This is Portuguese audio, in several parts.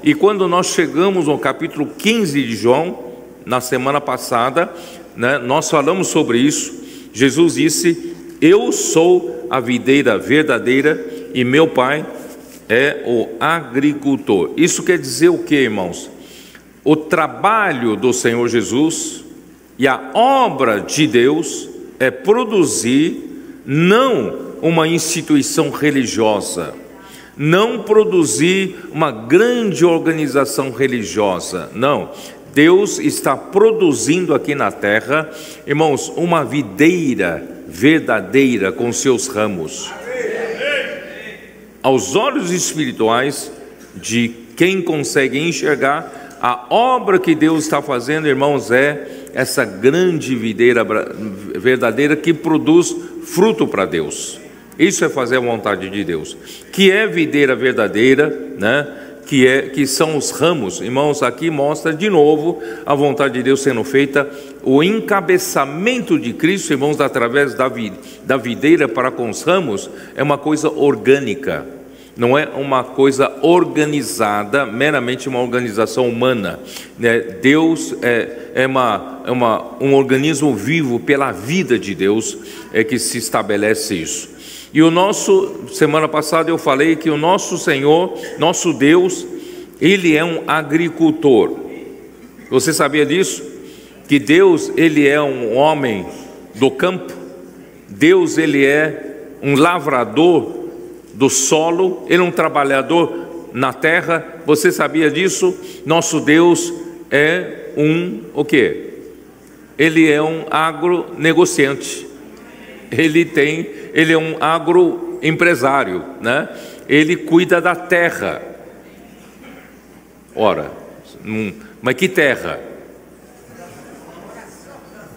E quando nós chegamos no capítulo 15 de João, na semana passada, né, nós falamos sobre isso. Jesus disse: eu sou a videira verdadeira e meu Pai é o agricultor. Isso quer dizer o que, irmãos? O trabalho do Senhor Jesus e a obra de Deus é produzir não uma instituição religiosa, não produzir uma grande organização religiosa, não. Deus está produzindo aqui na terra, irmãos, uma videira verdadeira com seus ramos. Aos olhos espirituais de quem consegue enxergar, a obra que Deus está fazendo, irmãos, é essa grande videira verdadeira que produz fruto para Deus. Isso é fazer a vontade de Deus. Que é videira verdadeira, né? Que são os ramos. Irmãos, aqui mostra de novo a vontade de Deus sendo feita, o encabeçamento de Cristo, irmãos, através da videira para com os ramos, é uma coisa orgânica, não é uma coisa organizada, meramente uma organização humana, né? Deus é um organismo vivo, pela vida de Deus é que se estabelece isso. E semana passada eu falei que o nosso Senhor, nosso Deus, Ele é um agricultor. Você sabia disso? Que Deus, Ele é um homem do campo. Deus, Ele é um lavrador do solo. Ele é um trabalhador na terra. Você sabia disso? Nosso Deus é o quê? Ele é um agronegociante. Ele é um agroempresário, né? Ele cuida da terra. Ora, mas que terra?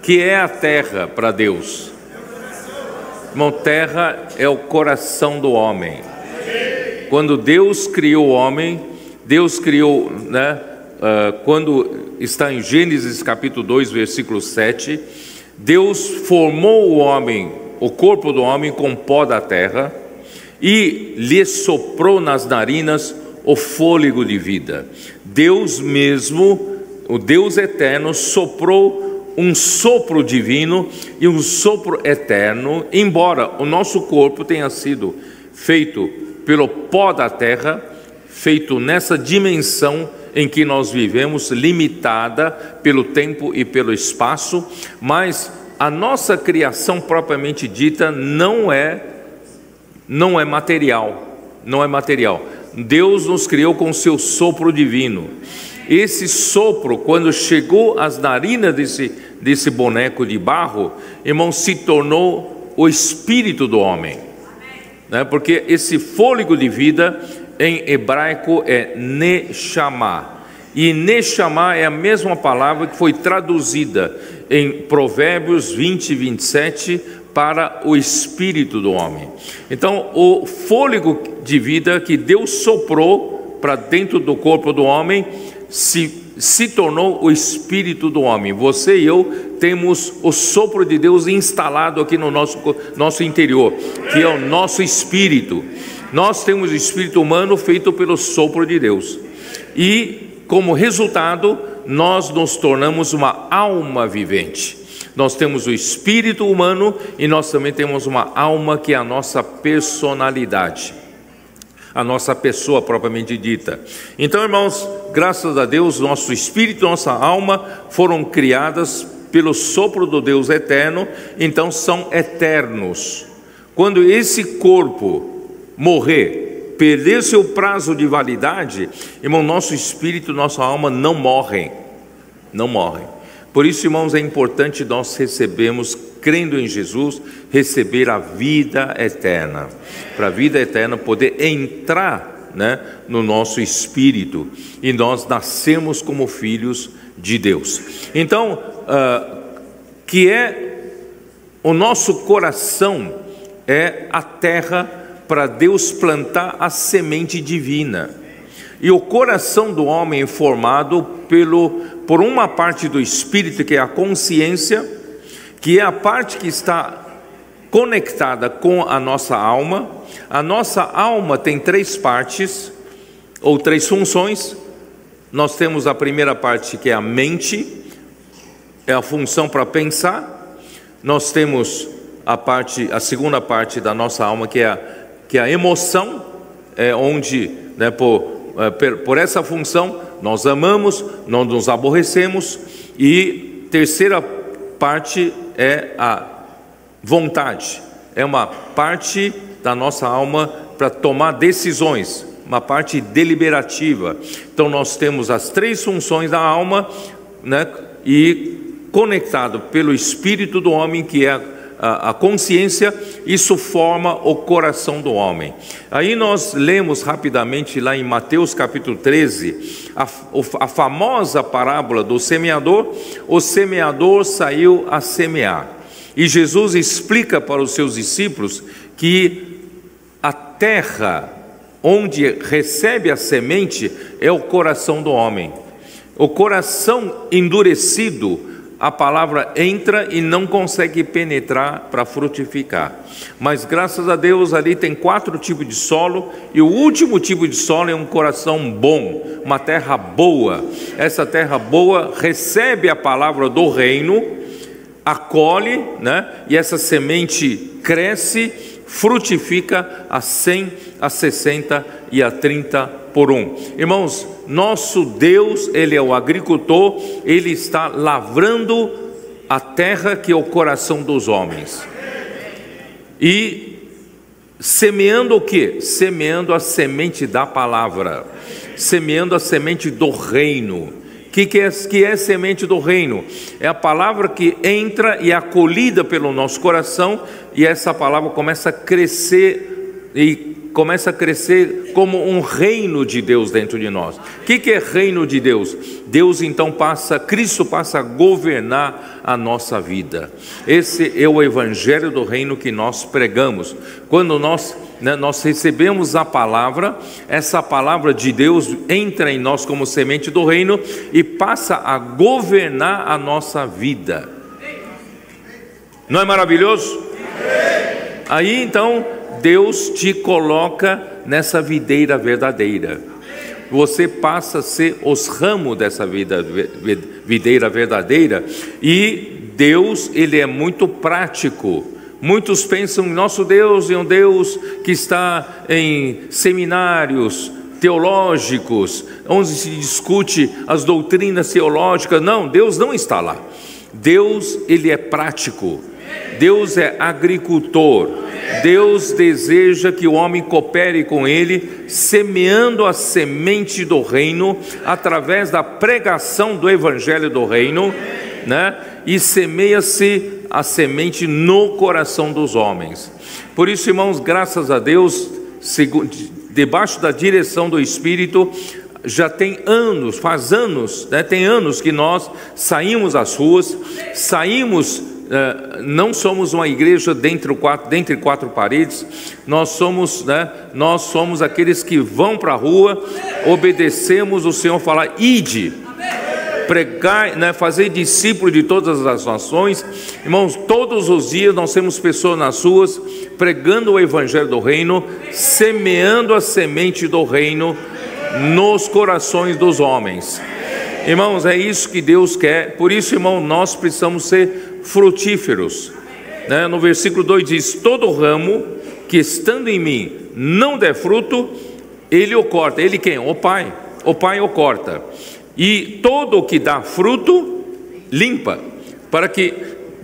Que é a terra para Deus? Irmão, terra é o coração do homem. Quando Deus criou o homem, Deus criou, né? Quando está em Gênesis capítulo 2, versículo 7, Deus formou o homem, o corpo do homem, com pó da terra e lhe soprou nas narinas o fôlego de vida. Deus mesmo, o Deus eterno, soprou um sopro divino e um sopro eterno, embora o nosso corpo tenha sido feito pelo pó da terra, feito nessa dimensão em que nós vivemos, limitada pelo tempo e pelo espaço, mas a nossa criação propriamente dita não é material, não é material. Deus nos criou com seu sopro divino. Esse sopro, quando chegou às narinas desse boneco de barro, irmão, se tornou o espírito do homem, né? Porque esse fôlego de vida em hebraico é Neshama. E Neshama é a mesma palavra que foi traduzida em Provérbios 20 e 27 para o espírito do homem. Então, o fôlego de vida que Deus soprou para dentro do corpo do homem se tornou o espírito do homem. Você e eu temos o sopro de Deus instalado aqui no nosso interior, que é o nosso espírito. Nós temos o espírito humano feito pelo sopro de Deus. E, como resultado, nós nos tornamos uma alma vivente. Nós temos o espírito humano e nós também temos uma alma que é a nossa personalidade, a nossa pessoa propriamente dita. Então, irmãos, graças a Deus, nosso espírito e nossa alma foram criadas pelo sopro do Deus eterno, então são eternos. Quando esse corpo morrer, perder seu prazo de validade, irmão, nosso espírito, nossa alma não morrem, não morrem. Por isso, irmãos, é importante nós recebermos, crendo em Jesus, receber a vida eterna, para a vida eterna poder entrar, né, no nosso espírito, e nós nascemos como filhos de Deus. Então, que é o nosso coração, é a terra para Deus plantar a semente divina. E o coração do homem é formado por uma parte do espírito, que é a consciência, que é a parte que está conectada com a nossa alma. A nossa alma tem três partes, ou três funções: nós temos a primeira parte, que é a mente, é a função para pensar. Nós temos a segunda parte da nossa alma, que é a emoção, onde, né, por essa função nós amamos, nós nos aborrecemos. E terceira parte é a vontade, é uma parte da nossa alma para tomar decisões, uma parte deliberativa. Então nós temos as três funções da alma, né, e conectado pelo espírito do homem, que é a consciência, isso forma o coração do homem. Aí nós lemos rapidamente lá em Mateus capítulo 13, a famosa parábola do semeador. O semeador saiu a semear, e Jesus explica para os seus discípulos que a terra onde recebe a semente é o coração do homem. O coração endurecido, a palavra entra e não consegue penetrar para frutificar. Mas graças a Deus ali tem 4 tipos de solo, e o último tipo de solo é um coração bom, uma terra boa. Essa terra boa recebe a palavra do reino, acolhe, né? E essa semente cresce, frutifica a 100, a 60 e a 30 por 1. Irmãos, nosso Deus, Ele é o agricultor, Ele está lavrando a terra, que é o coração dos homens, e semeando o quê? Semeando a semente da palavra, semeando a semente do reino. Que é semente do reino? É a palavra que entra e é acolhida pelo nosso coração, e essa palavra começa a crescer, e começa a crescer como um reino de Deus dentro de nós. O que é reino de Deus? Deus então Cristo passa a governar a nossa vida. Esse é o evangelho do reino que nós pregamos. Quando nós recebemos a palavra, essa palavra de Deus entra em nós como semente do reino e passa a governar a nossa vida. Não é maravilhoso? Aí então Deus te coloca nessa videira verdadeira. Você passa a ser os ramos dessa videira verdadeira. E Deus, Ele é muito prático. Muitos pensam, nosso Deus é um Deus que está em seminários teológicos, onde se discute as doutrinas teológicas. Não, Deus não está lá. Deus, Ele é prático. Deus é agricultor. Deus deseja que o homem coopere com Ele, semeando a semente do reino, através da pregação do evangelho do reino, né? E semeia-se a semente no coração dos homens. Por isso, irmãos, graças a Deus, debaixo da direção do Espírito, já tem anos, faz anos, né? Tem anos que nós saímos às ruas, não somos uma igreja dentre 4 paredes, nós somos aqueles que vão para a rua, obedecemos o Senhor falar, ide, pregar, né, fazer discípulo de todas as nações. Irmãos, todos os dias nós temos pessoas nas ruas, pregando o evangelho do reino, semeando a semente do reino nos corações dos homens. Irmãos, é isso que Deus quer. Por isso, irmão, nós precisamos ser frutíferos, né? No versículo 2 diz, todo ramo que estando em mim não der fruto, Ele o corta. Ele quem? O Pai o corta. E todo o que dá fruto, limpa, para que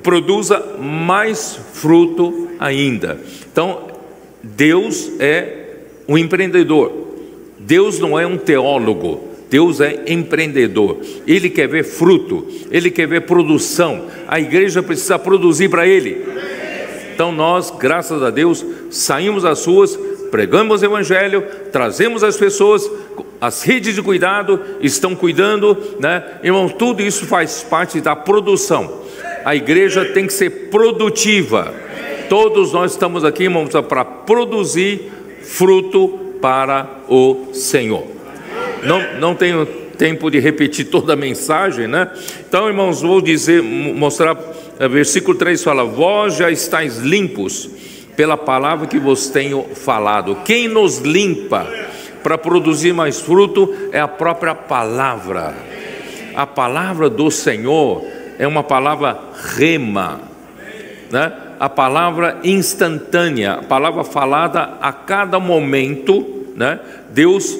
produza mais fruto ainda. Então, Deus é um empreendedor. Deus não é um teólogo. Deus é empreendedor. Ele quer ver fruto, Ele quer ver produção. A igreja precisa produzir para Ele. Então nós, graças a Deus, saímos às ruas, pregamos o evangelho, trazemos as pessoas, as redes de cuidado estão cuidando, né? Irmãos, tudo isso faz parte da produção. A igreja tem que ser produtiva. Todos nós estamos aqui, irmãos, para produzir fruto para o Senhor. Não tenho tempo de repetir toda a mensagem, né? Então, irmãos, vou mostrar, versículo 3 fala, vós já estáis limpos pela palavra que vos tenho falado. Quem nos limpa? para produzir mais fruto é a própria palavra. A palavra do Senhor é uma palavra rema, né? A palavra instantânea, a palavra falada a cada momento, né? Deus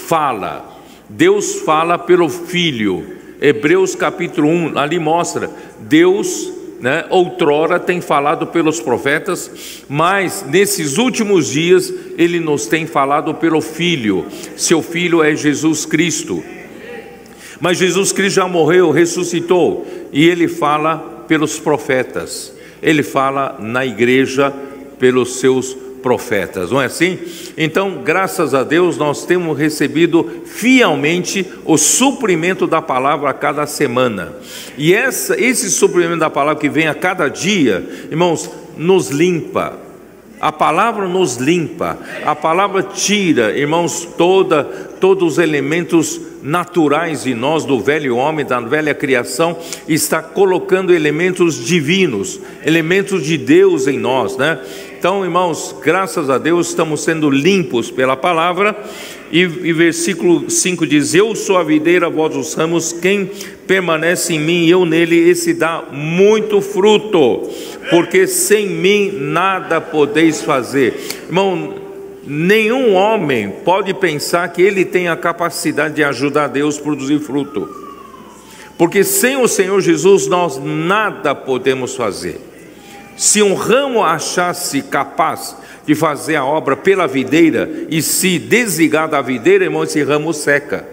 fala pelo Filho. Hebreus capítulo 1, ali mostra, Deus, né, outrora tem falado pelos profetas, mas nesses últimos dias Ele nos tem falado pelo Filho. Seu Filho é Jesus Cristo. Mas Jesus Cristo já morreu, ressuscitou, e Ele fala pelos profetas. Ele fala na igreja pelos seus profetas, não é assim? Então, graças a Deus, nós temos recebido fielmente o suprimento da palavra a cada semana. E esse suprimento da palavra que vem a cada dia, irmãos, nos limpa. A palavra nos limpa, a palavra tira, irmãos, todos os elementos naturais de nós, do velho homem, da velha criação, está colocando elementos divinos, elementos de Deus em nós, né? Então, irmãos, graças a Deus estamos sendo limpos pela palavra. E versículo 5 diz: eu sou a videira, vós os ramos, quem permanece em mim e eu nele, esse dá muito fruto, porque sem mim nada podeis fazer. Irmão, nenhum homem pode pensar que ele tem a capacidade de ajudar Deus a produzir fruto, porque sem o Senhor Jesus nós nada podemos fazer. Se um ramo achasse capaz de fazer a obra pela videira e se desligar da videira, irmão, esse ramo seca,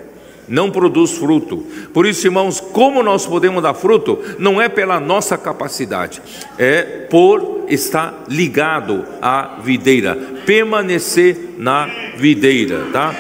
não produz fruto. Por isso, irmãos, como nós podemos dar fruto? Não é pela nossa capacidade, é por estar ligado à videira, permanecer na videira, tá?